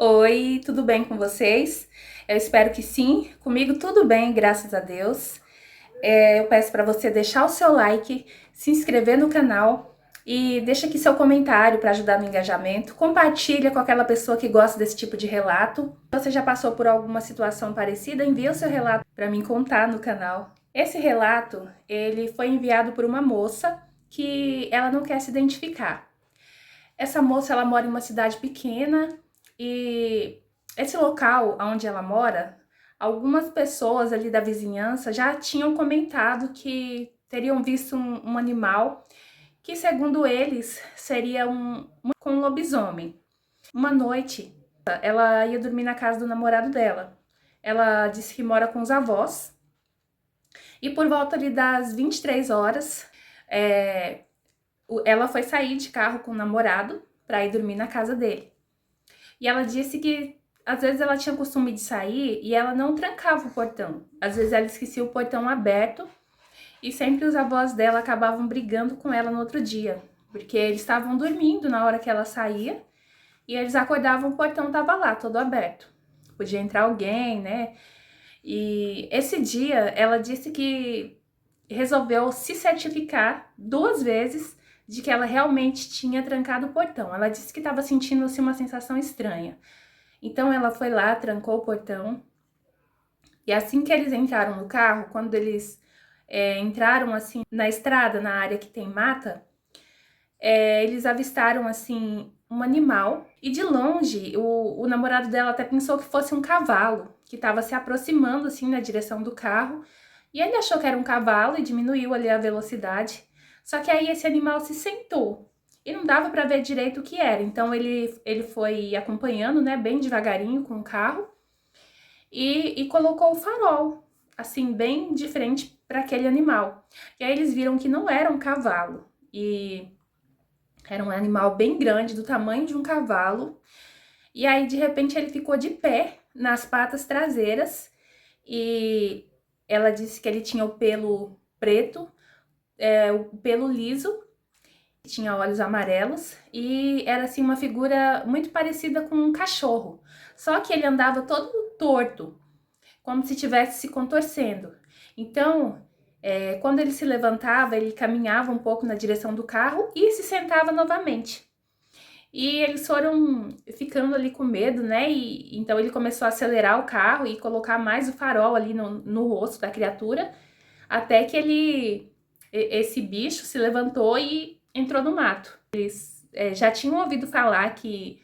Oi, tudo bem com vocês? Eu espero que sim. Comigo tudo bem, graças a Deus. Eu peço para você deixar o seu like, se inscrever no canal e deixa aqui seu comentário para ajudar no engajamento. Compartilha com aquela pessoa que gosta desse tipo de relato. Se você já passou por alguma situação parecida, envia o seu relato para mim contar no canal. Esse relato, ele foi enviado por uma moça que ela não quer se identificar. Essa moça, ela mora em uma cidade pequena e esse local onde ela mora, algumas pessoas ali da vizinhança já tinham comentado que teriam visto um animal que, segundo eles, seria um lobisomem. Uma noite, ela ia dormir na casa do namorado dela. Ela disse que mora com os avós e por volta ali das 23 horas, ela foi sair de carro com o namorado para ir dormir na casa dele. E ela disse que às vezes ela tinha costume de sair e ela não trancava o portão. Às vezes ela esquecia o portão aberto e sempre os avós dela acabavam brigando com ela no outro dia, porque eles estavam dormindo na hora que ela saía e eles acordavam, o portão estava lá, todo aberto. Podia entrar alguém, né? E esse dia ela disse que resolveu se certificar 2 vezes de que ela realmente tinha trancado o portão. Ela disse que estava sentindo assim, uma sensação estranha. Então ela foi lá, trancou o portão. E assim que eles entraram no carro, quando eles entraram assim na estrada, na área que tem mata, eles avistaram assim um animal. E de longe, o namorado dela até pensou que fosse um cavalo que estava se aproximando assim na direção do carro. E ele achou que era um cavalo e diminuiu ali a velocidade. Só que aí esse animal se sentou e não dava para ver direito o que era. Então ele foi acompanhando, né, bem devagarinho com o carro e colocou o farol, assim, bem de frente para aquele animal. E aí eles viram que não era um cavalo e era um animal bem grande, do tamanho de um cavalo. E aí de repente ele ficou de pé nas patas traseiras e ela disse que ele tinha o pelo preto, o pelo liso, tinha olhos amarelos e era assim uma figura muito parecida com um cachorro. Só que ele andava todo torto, como se estivesse se contorcendo. Então, quando ele se levantava, ele caminhava um pouco na direção do carro e se sentava novamente. E eles foram ficando ali com medo, né? E então ele começou a acelerar o carro e colocar mais o farol ali no rosto da criatura, até que esse bicho se levantou e entrou no mato. Eles já tinham ouvido falar que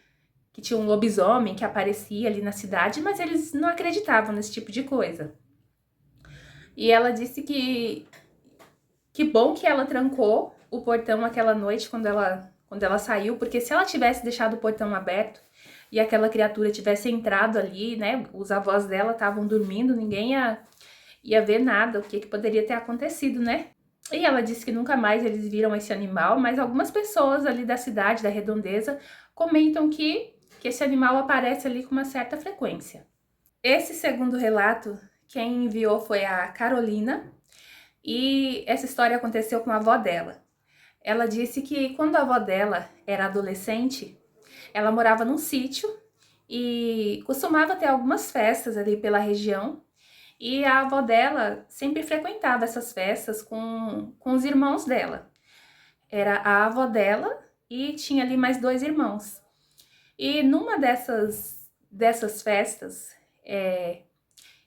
tinha um lobisomem que aparecia ali na cidade, mas eles não acreditavam nesse tipo de coisa. E ela disse que bom que ela trancou o portão aquela noite quando ela saiu, porque se ela tivesse deixado o portão aberto e aquela criatura tivesse entrado ali, né, os avós dela estavam dormindo, ninguém ia ver nada, o que poderia ter acontecido, né? E ela disse que nunca mais eles viram esse animal, mas algumas pessoas ali da cidade, da redondeza, comentam que esse animal aparece ali com uma certa frequência. Esse segundo relato, quem enviou foi a Carolina, e essa história aconteceu com a avó dela. Ela disse que quando a avó dela era adolescente, ela morava num sítio e costumava ter algumas festas ali pela região. E a avó dela sempre frequentava essas festas com os irmãos dela. Era a avó dela e tinha ali mais 2 irmãos. E numa dessas festas,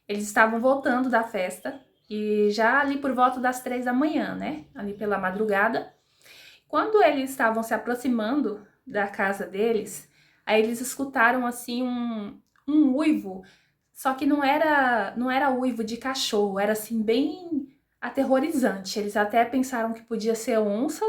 eles estavam voltando da festa e já ali por volta das 3 da manhã, né? Ali pela madrugada. Quando eles estavam se aproximando da casa deles, aí eles escutaram assim um uivo, só que não era uivo de cachorro, era assim bem aterrorizante. Eles até pensaram que podia ser onça,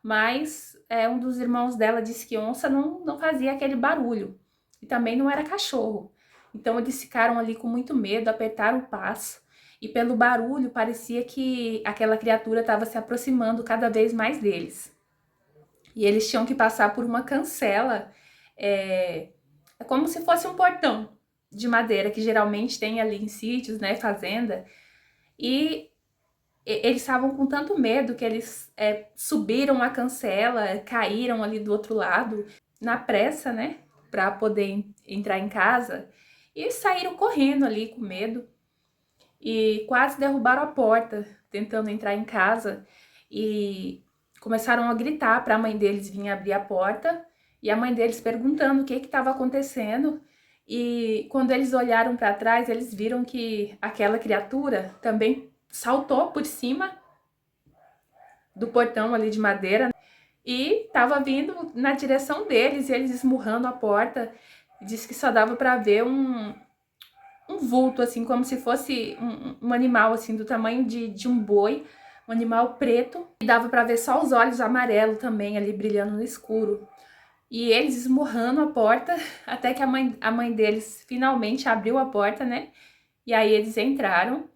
mas um dos irmãos dela disse que onça não fazia aquele barulho e também não era cachorro. Então eles ficaram ali com muito medo, apertaram o passo e pelo barulho parecia que aquela criatura estava se aproximando cada vez mais deles. E eles tinham que passar por uma cancela, é como se fosse um portão de madeira que geralmente tem ali em sítios, né, fazenda. E eles estavam com tanto medo que eles subiram a cancela, caíram ali do outro lado, na pressa, né? para poder entrar em casa e saíram correndo ali com medo e quase derrubaram a porta tentando entrar em casa e começaram a gritar para a mãe deles vir abrir a porta e a mãe deles perguntando o que estava acontecendo. E quando eles olharam para trás, eles viram que aquela criatura também saltou por cima do portão ali de madeira e estava vindo na direção deles, e eles esmurrando a porta. Disse que só dava para ver um vulto, assim, como se fosse um animal, assim, do tamanho de um boi, um animal preto, e dava para ver só os olhos amarelos também ali brilhando no escuro. E eles esmurrando a porta, até que a mãe deles finalmente abriu a porta, né? E aí eles entraram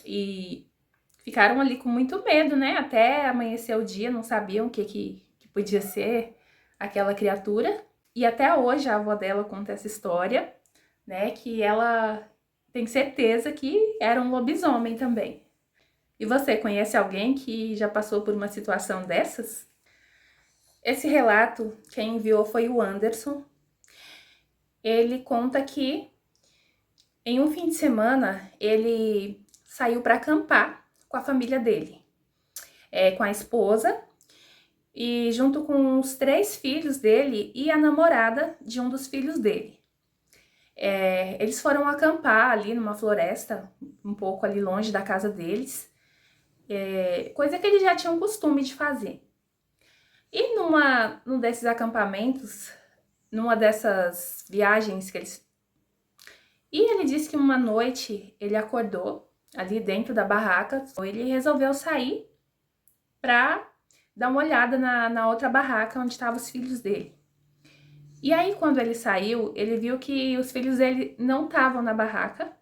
e ficaram ali com muito medo, né? Até amanhecer o dia, não sabiam o que podia ser aquela criatura. E até hoje a avó dela conta essa história, né? Que ela tem certeza que era um lobisomem também. E você conhece alguém que já passou por uma situação dessas? Esse relato quem enviou foi o Anderson. Ele conta que em um fim de semana ele saiu para acampar com a família dele, com a esposa e junto com os 3 filhos dele e a namorada de um dos filhos dele. Eles foram acampar ali numa floresta, um pouco ali longe da casa deles, coisa que eles já tinham costume de fazer. E num desses acampamentos, numa dessas viagens que eles... E ele disse que uma noite ele acordou ali dentro da barraca, ele resolveu sair para dar uma olhada na outra barraca onde estavam os filhos dele. E aí quando ele saiu, ele viu que os filhos dele não estavam na barraca.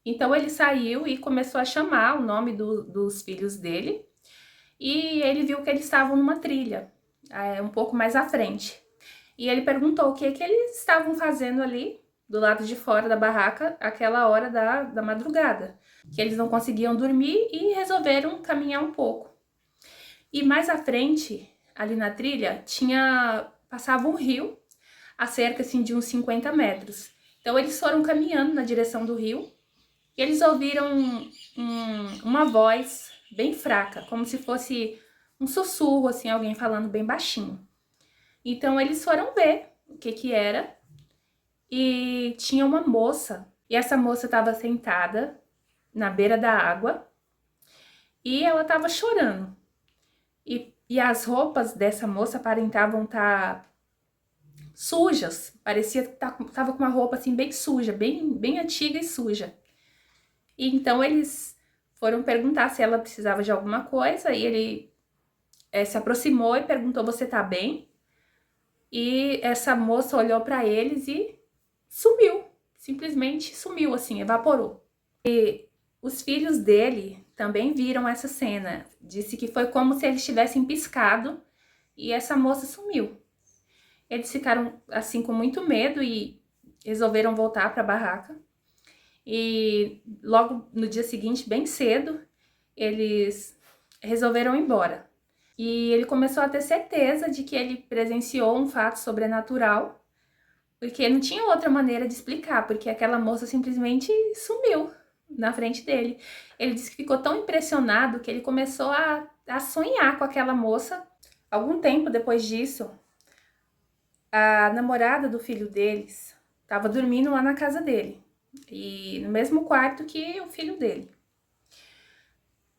Então ele saiu e começou a chamar o nome dos filhos dele. E ele viu que eles estavam numa trilha, um pouco mais à frente. E ele perguntou o que eles estavam fazendo ali, do lado de fora da barraca, aquela hora da madrugada. Que eles não conseguiam dormir e resolveram caminhar um pouco. E mais à frente, ali na trilha, passava um rio, a cerca assim, de uns 50 metros. Então eles foram caminhando na direção do rio e eles ouviram uma voz bem fraca, como se fosse um sussurro, assim, alguém falando bem baixinho. Então eles foram ver o que era e tinha uma moça, e essa moça estava sentada na beira da água e ela estava chorando. E as roupas dessa moça aparentavam estar sujas, parecia que estava com uma roupa assim bem suja, bem antiga e suja. E então eles foram perguntar se ela precisava de alguma coisa e ele se aproximou e perguntou: "Você tá bem?" E essa moça olhou para eles e sumiu, simplesmente sumiu, assim, evaporou. E os filhos dele também viram essa cena. Disse que foi como se eles tivessem piscado e essa moça sumiu. Eles ficaram assim com muito medo e resolveram voltar para a barraca. E logo no dia seguinte, bem cedo, eles resolveram ir embora. E ele começou a ter certeza de que ele presenciou um fato sobrenatural, porque não tinha outra maneira de explicar, porque aquela moça simplesmente sumiu na frente dele. Ele disse que ficou tão impressionado que ele começou a sonhar com aquela moça. Algum tempo depois disso, a namorada do filho deles estava dormindo lá na casa dele, e no mesmo quarto que o filho dele.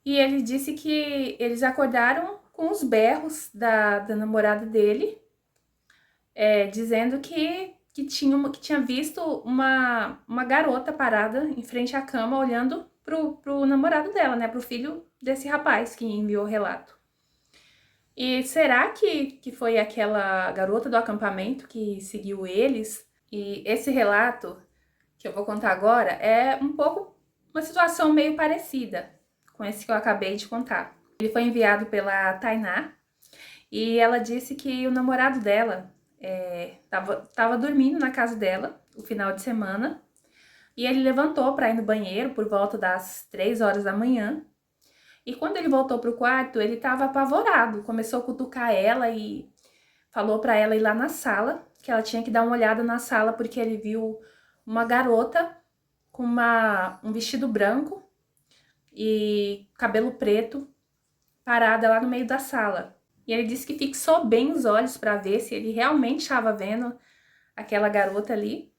E ele disse que eles acordaram com os berros da namorada dele, dizendo que tinha visto uma garota parada em frente à cama, olhando pro namorado dela, né, pro filho desse rapaz que enviou o relato. E será que foi aquela garota do acampamento que seguiu eles? E esse relato que eu vou contar agora é um pouco uma situação meio parecida com esse que eu acabei de contar. Ele foi enviado pela Tainá e ela disse que o namorado dela tava dormindo na casa dela o final de semana e ele levantou para ir no banheiro por volta das 3 horas da manhã. E quando ele voltou pro quarto, ele estava apavorado, começou a cutucar ela e falou para ela ir lá na sala que ela tinha que dar uma olhada na sala porque ele viu uma garota com um vestido branco e cabelo preto parada lá no meio da sala. E ele disse que fixou bem os olhos para ver se ele realmente estava vendo aquela garota ali.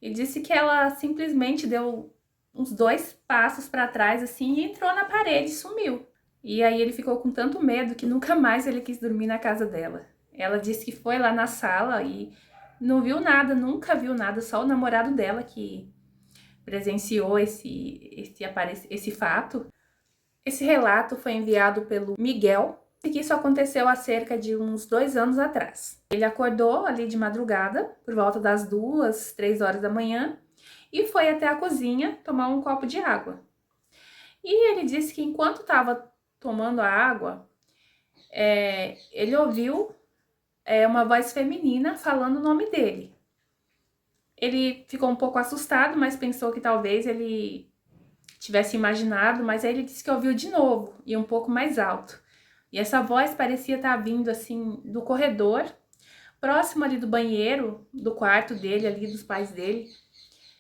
E disse que ela simplesmente deu uns 2 passos para trás assim e entrou na parede e sumiu. E aí ele ficou com tanto medo que nunca mais ele quis dormir na casa dela. Ela disse que foi lá na sala e não viu nada, nunca viu nada, só o namorado dela que presenciou esse fato. Esse relato foi enviado pelo Miguel, e que isso aconteceu há cerca de uns 2 anos atrás. Ele acordou ali de madrugada, por volta das 2, 3 horas da manhã, e foi até a cozinha tomar um copo de água. E ele disse que enquanto estava tomando a água, ele ouviu uma voz feminina falando o nome dele. Ele ficou um pouco assustado, mas pensou que talvez ele tivesse imaginado, mas aí ele disse que ouviu de novo e um pouco mais alto. E essa voz parecia estar vindo assim do corredor, próximo ali do banheiro, do quarto dele ali, dos pais dele.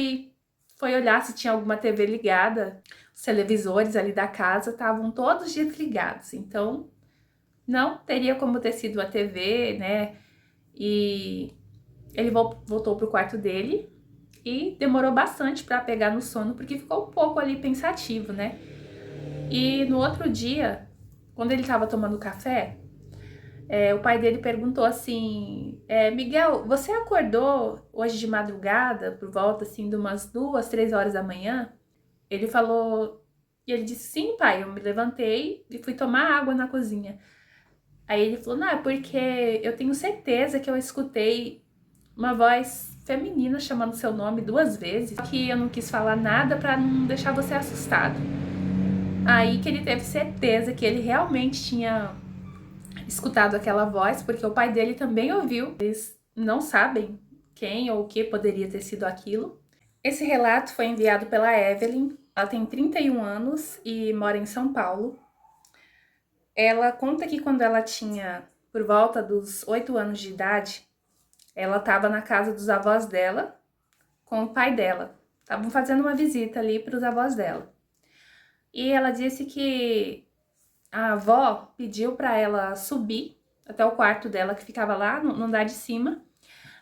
E foi olhar se tinha alguma TV ligada. Os televisores ali da casa estavam todos desligados, então não teria como ter sido a TV, né? E ele voltou pro quarto dele e demorou bastante para pegar no sono, porque ficou um pouco ali pensativo, né? E no outro dia, quando ele estava tomando café, o pai dele perguntou assim, Miguel, você acordou hoje de madrugada, por volta assim de umas 2, 3 horas da manhã? Ele falou, e ele disse, sim, pai, eu me levantei e fui tomar água na cozinha. Aí ele falou, não, é porque eu tenho certeza que eu escutei uma voz feminina chamando seu nome 2 vezes, que eu não quis falar nada pra não deixar você assustado. Aí que ele teve certeza que ele realmente tinha escutado aquela voz, porque o pai dele também ouviu. Eles não sabem quem ou o que poderia ter sido aquilo. Esse relato foi enviado pela Evelyn. Ela tem 31 anos e mora em São Paulo. Ela conta que quando ela tinha por volta dos 8 anos de idade, ela estava na casa dos avós dela com o pai dela. Estavam fazendo uma visita ali para os avós dela. E ela disse que a avó pediu para ela subir até o quarto dela, que ficava lá no andar de cima,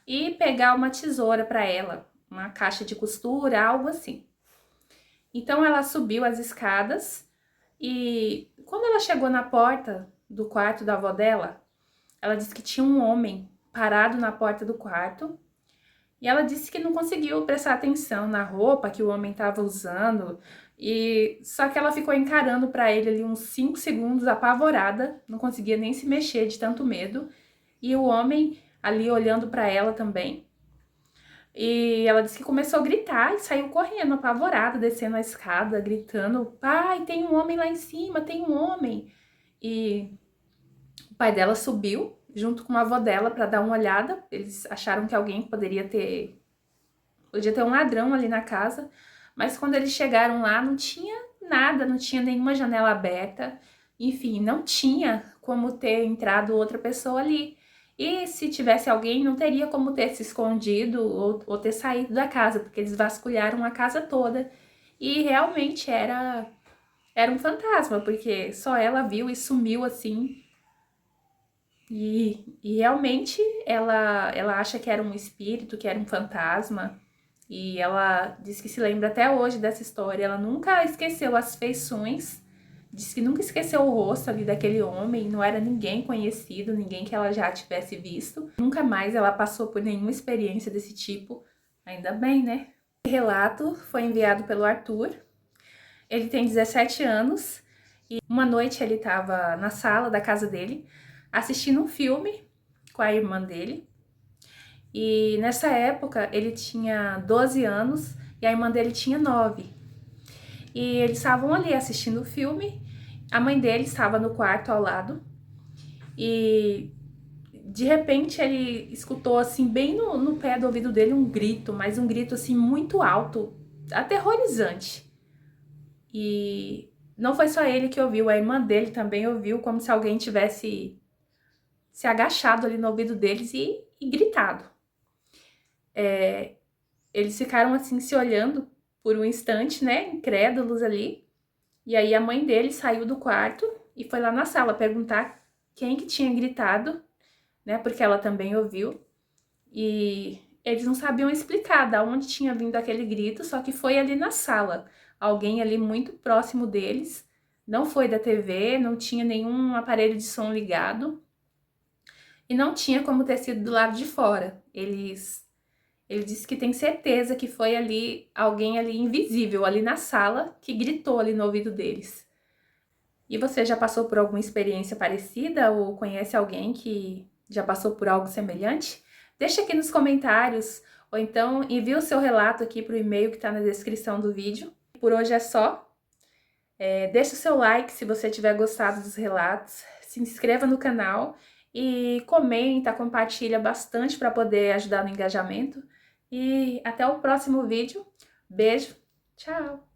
e pegar uma tesoura para ela, uma caixa de costura, algo assim. Então ela subiu as escadas e quando ela chegou na porta do quarto da avó dela, ela disse que tinha um homem parado na porta do quarto. E ela disse que não conseguiu prestar atenção na roupa que o homem estava usando, e só que ela ficou encarando para ele ali uns 5 segundos apavorada, não conseguia nem se mexer de tanto medo, e o homem ali olhando para ela também. E ela disse que começou a gritar e saiu correndo apavorada, descendo a escada, gritando: "Pai, tem um homem lá em cima, tem um homem". E o pai dela subiu junto com a avó dela para dar uma olhada. Eles acharam que alguém podia ter um ladrão ali na casa, mas quando eles chegaram lá não tinha nada, não tinha nenhuma janela aberta, enfim, não tinha como ter entrado outra pessoa ali. E se tivesse alguém, não teria como ter se escondido ou ter saído da casa, porque eles vasculharam a casa toda e realmente era um fantasma, porque só ela viu e sumiu assim. E realmente ela acha que era um espírito, que era um fantasma. E ela diz que se lembra até hoje dessa história. Ela nunca esqueceu as feições, diz que nunca esqueceu o rosto ali daquele homem. Não era ninguém conhecido, ninguém que ela já tivesse visto. Nunca mais ela passou por nenhuma experiência desse tipo. Ainda bem, né? Esse relato foi enviado pelo Arthur. Ele tem 17 anos e uma noite ele estava na sala da casa dele assistindo um filme com a irmã dele. E nessa época ele tinha 12 anos e a irmã dele tinha 9. E eles estavam ali assistindo o filme, a mãe dele estava no quarto ao lado. E de repente ele escutou assim, bem no pé do ouvido dele, um grito, mas um grito assim muito alto, aterrorizante. E não foi só ele que ouviu, a irmã dele também ouviu, como se alguém tivesse se agachado ali no ouvido deles e gritado. Eles ficaram assim se olhando por um instante, né, incrédulos ali. E aí a mãe dele saiu do quarto e foi lá na sala perguntar quem que tinha gritado, né, porque ela também ouviu. E eles não sabiam explicar de onde tinha vindo aquele grito, só que foi ali na sala. Alguém ali muito próximo deles, não foi da TV, não tinha nenhum aparelho de som ligado e não tinha como ter sido do lado de fora. Ele disse que tem certeza que foi ali alguém ali invisível ali na sala que gritou ali no ouvido deles. E você já passou por alguma experiência parecida ou conhece alguém que já passou por algo semelhante? Deixa aqui nos comentários ou então envie o seu relato aqui para o e-mail que está na descrição do vídeo. Por hoje é só. Deixa o seu like se você tiver gostado dos relatos, se inscreva no canal e comenta, compartilha bastante para poder ajudar no engajamento. E até o próximo vídeo. Beijo, tchau!